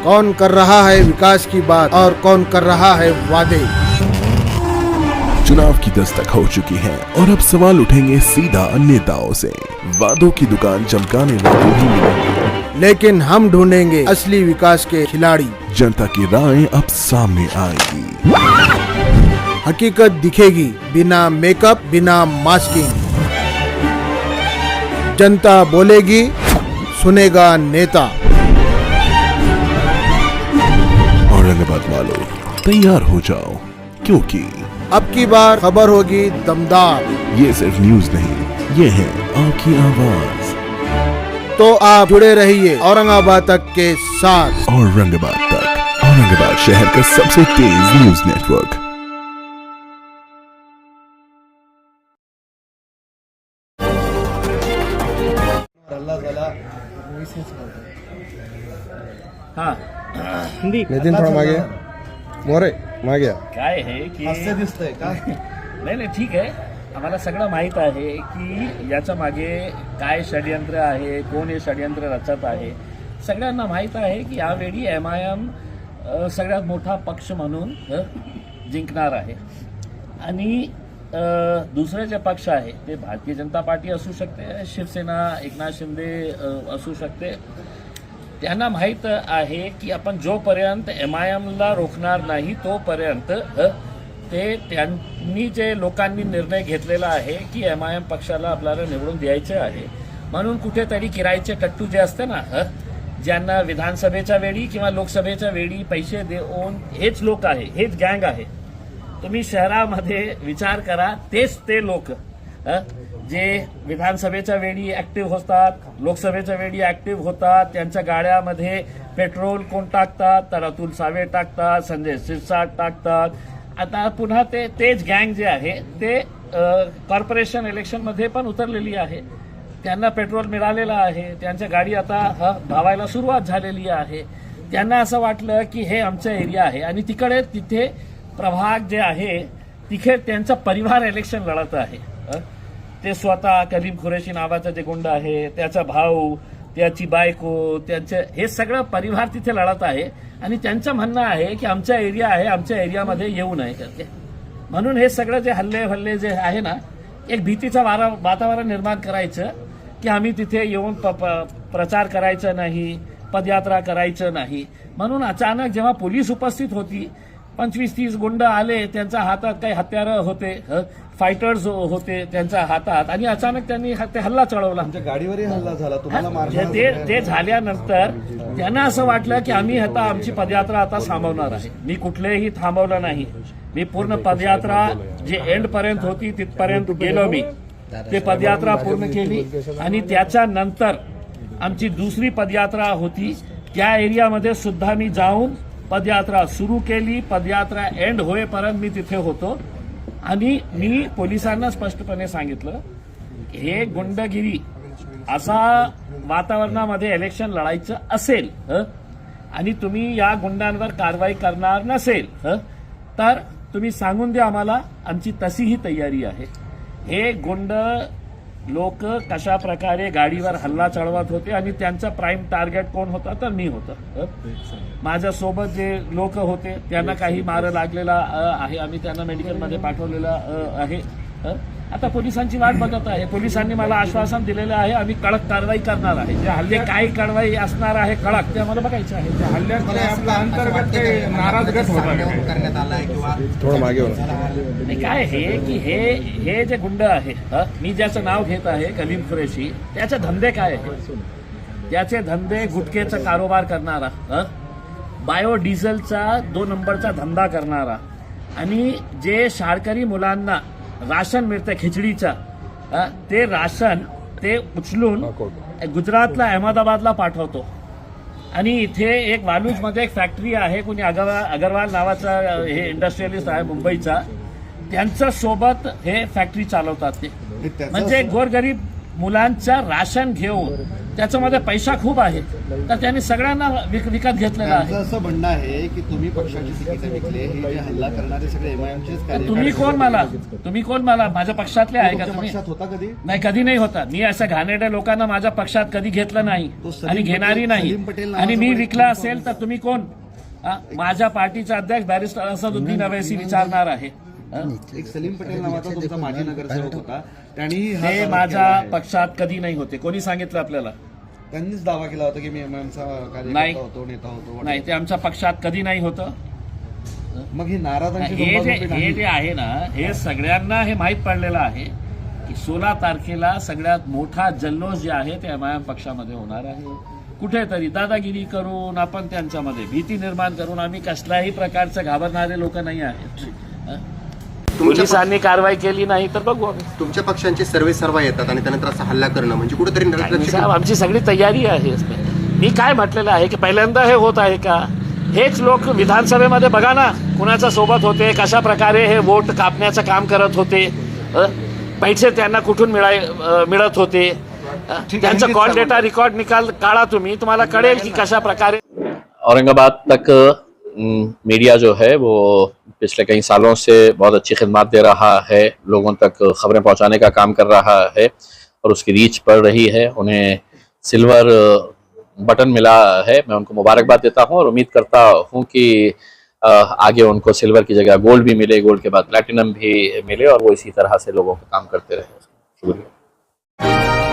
कौन कर रहा है विकास की बात और कौन कर रहा है वादे। चुनाव की दस्तक हो चुकी है और अब सवाल उठेंगे सीधा नेताओं से। वादों की दुकान चमकाने वाले भी मिलेंगे, लेकिन हम ढूंढेंगे असली विकास के खिलाड़ी। जनता की राय अब सामने आएगी, हकीकत दिखेगी बिना मेकअप बिना मास्किंग। जनता बोलेगी, सुनेगा नेता। औरंगाबाद वालों तैयार हो जाओ, क्योंकि अब की बार खबर होगी दमदार। ये सिर्फ न्यूज नहीं, ये है आपकी आवाज। तो आप जुड़े रहिए औरंगाबाद तक के साथ। औरंगाबाद तक, औरंगाबाद शहर का सबसे तेज न्यूज नेटवर्क। हाँ हिंदी नितीन थोडा मागे मोरे मागे या. काय आहे की हास्य दिसतंय का? नाही ठीक आहे. आम्हाला सगळं माहीत आहे की याच्या मागे काय षडयंत्र आहे, कोण हे षडयंत्र रचत आहे. सगळ्यांना माहीत आहे की यावेळी MIM सगळ्यात मोठा पक्ष म्हणून जिंकणार आहे आणि दुसरे जे पक्ष आहे ते भारतीय जनता पार्टी असू शकते, शिवसेना एकनाथ शिंदे असू शकते. त्यांना माहीत आहे की आपण जोपर्यंत MIMला रोखणार नाही तोपर्यंत ते त्यांनी जे लोकांनी निर्णय घेतलेला आहे की MIM पक्षाला आपल्याला निवडून द्यायचे आहे. म्हणून कुठेतरी किरायचे कट्टू जे असते ना, ज्यांना विधानसभेच्या वेळी किंवा लोकसभेच्या वेळी पैसे देऊन, हेच लोक आहे, हेच गँग आहे. तुम्ही शहरामध्ये विचार करा, तेच ते लोक जे विधानसभेच्या वेळी ऍक्टिव्ह होतात, लोकसभेच्या वेळी ऍक्टिव्ह होतात. त्यांच्या गाड्यामध्ये पेट्रोल कोण टाकतात, तर अतुल सावे टाकतात, संजय शिरसाट टाकतात. आता पुन्हा तेच गँग जे आहे ते कॉर्पोरेशन इलेक्शनमध्ये पण उतरलेली आहे. त्यांना पेट्रोल मिळालेलं आहे, त्यांच्या गाडी आता धावायला सुरुवात झालेली आहे. त्यांना असं वाटलं की हे आमचा एरिया आहे आणि तिथे प्रभाग जे आहे तिथे त्यांचा परिवार इलेक्शन लढत आहे. ते स्वतः कलीम कुरेशी नावाचा जे गुंड आहे, त्याचा भाऊ, त्याची बायको, त्यांचे हे सगळं परिवार तिथे लढत आहे आणि त्यांचं म्हणणं आहे की आमचा एरिया आहे, आमच्या एरियामध्ये येऊ नये करते. म्हणून हे सगळं जे हल्ले जे आहे ना, एक भीतीचं वातावरण निर्माण करायचं की आम्ही तिथे येऊन प्रचार करायचं नाही, पदयात्रा करायचं नाही. म्हणून अचानक जेव्हा पोलीस उपस्थित होती, 25-30 गुंड आले, त्यांच्या हातात काही हत्यारं होते, फायटर्स होते त्यांच्या हातात, आणि अचानक त्यांनी ते हल्ला चढवला. आमच्या गाडीवरही हल्ला झाला, तुम्हाला ते झाल्यानंतर त्यांना असं वाटलं की आम्ही आता आमची पदयात्रा आता थांबवणार आहे. मी कुठलेही थांबवलं नाही. मी पूर्ण पदयात्रा जे एंड पर्यंत होती तिथपर्यंत गेलो. मी ते पदयात्रा पूर्ण केली आणि त्याच्यानंतर आमची दुसरी पदयात्रा होती, त्या एरियामध्ये सुद्धा मी जाऊन पदयात्रा सुरू केली. पदयात्रा एंड होईपर्यंत मी तिथे होतो आणि मी पोलिसांना स्पष्टपणे सांगितलं, हे गुंडगिरी असा वातावरणामध्ये इलेक्शन लढायचं असेल आणि तुम्ही या गुंडांवर कारवाई करणार नसेल तर तुम्ही सांगून द्या आम्हाला, आमची तशीही तयारी आहे. हे गुंड लोक कशा प्रकारे गाडीवर हल्ला चढवत होते आणि त्यांचा प्राईम टार्गेट कोण होता, तर मी होतं. माझ्यासोबत जे लोक होते त्यांना काही मार लागलेला आहे, आम्ही त्यांना मेडिकलमध्ये पाठवलेला आहे. आता पोलिसांची वाट बघत आहे. पोलिसांनी मला आश्वासन दिलेलं आहे, आम्ही कडक कारवाई करणार आहे. जे हल्ले काय कारवाई असणार आहे कडक, ते आम्हाला बघायचं आहे. त्या हल्ल्यातल्या अंतर्गत नाराज गट करण्यात आला आहे किंवा थोडं मागे काय हे की हे जे गुंड आहे, मी ज्याचं नाव घेत आहे कलीम कुरेशी, त्याचे धंदे काय आहे? त्याचे धंदे गुटखेचा कारोबार करणारा, बायोडिझेलचा 2 नंबरचा धंदा करणारा, आणि जे शाळकरी मुलांना राशन मिळतं खिचडीचा, ते राशन ते उचलून गुजरातला अहमदाबादला पाठवतो. आणि इथे एक वालूजमध्ये एक फॅक्टरी आहे, कोणी अगरवाल नावाचा हे इंडस्ट्रियलिस्ट आहे मुंबईचा, त्यांच्या सोबत हे फॅक्टरी चालवतात. ते म्हणजे गोरगरीब मुलांचा राशन घेऊन त्याच्यामध्ये पैसा खूप आहे, तर त्यांनी सगळ्यांना विकत घेतलेला त्यांचं आहे. असं म्हणणं आहे की तुम्ही पक्षाची तिकीट विकले, हे जे हल्ला करणारे सगळे एमआयएमचेच तर तुम्ही कोण मला माझ्या पक्षातले आहे का तुम्ही? पक्षात होता कधी? नाही, कधी नाही होता. मी असं घाणेरड्या लोकांना माझ्या पक्षात कधी घेतलं नाही तो सलीम आणि घेणारी पटेल- नाही. सलीम पटेल आणि मी नावाचा विकला पण असेल तर तुम्ही कोण? माझ्या पार्टीचा अध्यक्ष बॅरिस्टर असदुद्दीन अवैसी विचारणार आहे. एक सलीम पटेल नावाचा तुमचा माजी नगरसेवक होता, त्यांनी हा ते दावा माझ्या केला आहे. पक्षात कधी नाही होते. कोणी सांगितलं आपल्याला? त्यांनीच दावा केला होता की मी एमआयएमचा नाही. कार्यकर्ता होतो, नेता होतो. नाही, ते आमच्या पक्षात कधी नाही होतं. मग ही नाराजांची हे झोंबाझोंबी जे नाही. आहे ना, हे सगळ्यांना हे माहीत पडलेलं आहे की 16 तारखेला सगळ्यात मोठा जल्लोष जे आहे ते एमआयएम पक्षामध्ये होणार आहे. कुठेतरी दादागिरी करून आपण त्यांच्यामध्ये भीती निर्माण करून, आम्ही कसल्याही प्रकारचे घाबरणारे लोक नाही आहेत. पोलिसांनी कारवाई केली नाही तर बघू आम्ही. तुमच्या पक्षांचे सर्वे सर्वा येतात आणि त्यानंतर असा हल्ला करणं म्हणजे कुठेतरी आणि निर्लक्ष साहेब, आमची सगळी तयारी आहे. मी काय म्हटलेलं आहे की पहिल्यांदा हे होत आहे का? हेच लोक विधानसभेमध्ये बघा ना कुणाच्या सोबत होते, कशा प्रकारे हे वोट कापण्याचं काम करत होते, पैसे त्यांना कुठून मिळत होते. त्यांचं कॉल डेटा रेकॉर्ड काढा तुम्ही, तुम्हाला कळेल की कशा प्रकारे. औरंगाबाद तक मीडिया जो है वो पिछले कई सालों से बहुत अच्छी खिदमत दे रहा है, लोगों तक खबरें पहुंचाने का काम कर रहा है और उसकी रीच बढ़ रही है. उन्हें सिल्वर बटन मिला है, मैं उनको मुबारकबाद देता हूं और उम्मीद करता हूं कि आगे उनको सिल्वर की जगह गोल्ड भी मिले, गोल्ड के बाद प्लैटिनम भी मिले और वो इसी तरह से लोगों का काम करते रहे. शुक्रिया.